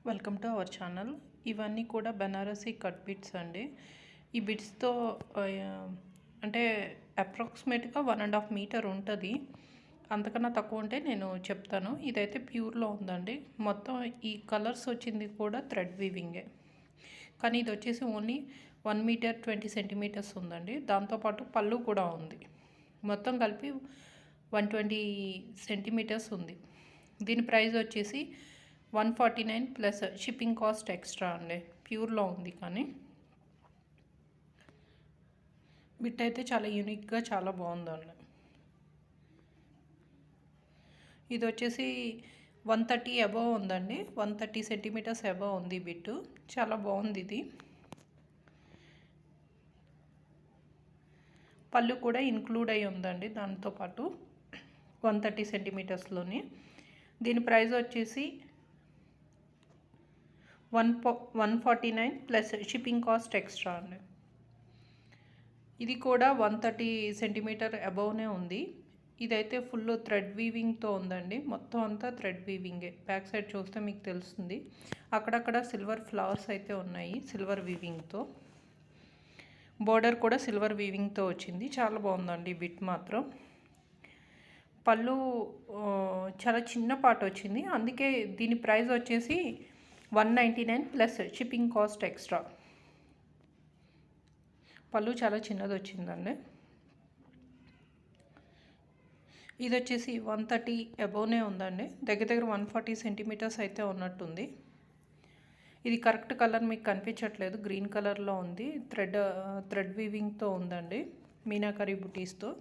Welcome to our channel. ఇవన్నీ కూడా Banarasi cut bits అండి. ఈ బిట్స్తో అంటే అప్రాక్సిమేట్గా 1.5 మీటర్ ఉంటుంది. అంతకన్నా తక్కువ ఉంటే నేను చెప్తాను. ఇదైతే ప్యూర్లో ఉందండి. మొత్తం ఈ కలర్స్ వచ్చింది కూడా థ్రెడ్ వీవింగే, కానీ ఇది వచ్చేసి ఓన్లీ 1 మీటర్ 20 సెంటీమీటర్స్ ఉందండి. దాంతోపాటు పళ్ళు కూడా ఉంది. మొత్తం కలిపి 120 సెంటీమీటర్స్ ఉంది. దీని ప్రైస్ వచ్చేసి 149 ప్లస్ షిప్పింగ్ కాస్ట్ ఎక్స్ట్రా అండి. ప్యూర్లో ఉంది, కానీ బిట్ అయితే చాలా యూనిక్గా చాలా బాగుందండి. ఇది వచ్చేసి 130 అబవ్ ఉందండి. 130 సెంటీమీటర్స్ అబవ్ ఉంది బిట్టు. చాలా బాగుంది ఇది. పళ్ళు కూడా ఇన్క్లూడ్ అయి ఉందండి దాంతోపాటు 130 సెంటీమీటర్స్లోని. దీని ప్రైస్ వచ్చేసి 149 ప్లస్ షిప్పింగ్ కాస్ట్ ఎక్స్ట్రా అండి. ఇది కూడా 130 సెంటీమీటర్ అబవ్నే ఉంది. ఇదైతే ఫుల్ థ్రెడ్ వీవింగ్తో ఉందండి. మొత్తం అంతా థ్రెడ్ వీవింగే. బ్యాక్ సైడ్ చూస్తే మీకు తెలుస్తుంది. అక్కడక్కడ సిల్వర్ ఫ్లవర్స్ అయితే ఉన్నాయి సిల్వర్ వీవింగ్తో. బోర్డర్ కూడా సిల్వర్ వీవింగ్తో వచ్చింది. చాలా బాగుందండి బిట్ మాత్రం. పళ్ళు చాలా చిన్న పాట వచ్చింది, అందుకే దీని ప్రైస్ వచ్చేసి 199 ప్లస్ షిప్పింగ్ కాస్ట్ ఎక్స్ట్రా. పళ్ళు చాలా చిన్నది వచ్చిందండి. ఇది వచ్చేసి 130 అబోవ్నే ఉందండి. దగ్గర దగ్గర 140 సెంటీమీటర్స్ అయితే ఉన్నట్టుంది. ఇది కరెక్ట్ కలర్ మీకు కనిపించట్లేదు, గ్రీన్ కలర్లో ఉంది. థ్రెడ్ వీవింగ్తో ఉందండి, మీనాకరీ బుటీస్తో.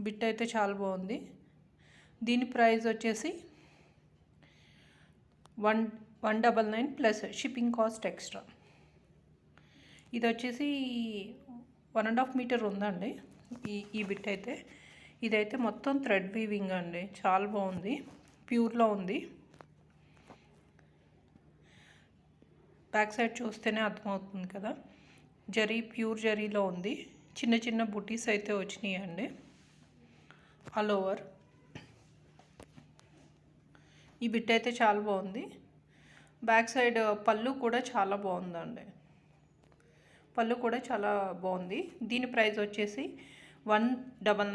బిట్ అయితే చాలా బాగుంది. దీని ప్రైస్ వచ్చేసి 199 ప్లస్ షిప్పింగ్ కాస్ట్ ఎక్స్ట్రా. ఇది వచ్చేసి 1.5 మీటర్ ఉందండి ఈ బిట్ అయితే. ఇదైతే మొత్తం థ్రెడ్ వీవింగ్ అండి. చాలా బాగుంది, ప్యూర్లో ఉంది. బ్యాక్ సైడ్ చూస్తేనే అర్థమవుతుంది కదా, ప్యూర్ జరీలో ఉంది. చిన్న చిన్న బుటీస్ అయితే వచ్చినాయి అండి ఆల్ ఓవర్. ఈ బిట్ అయితే చాలా బాగుంది. బ్యాక్ సైడ్ పళ్ళు కూడా చాలా బాగుందండి. పళ్ళు కూడా చాలా బాగుంది. దీని ప్రైస్ వచ్చేసి 199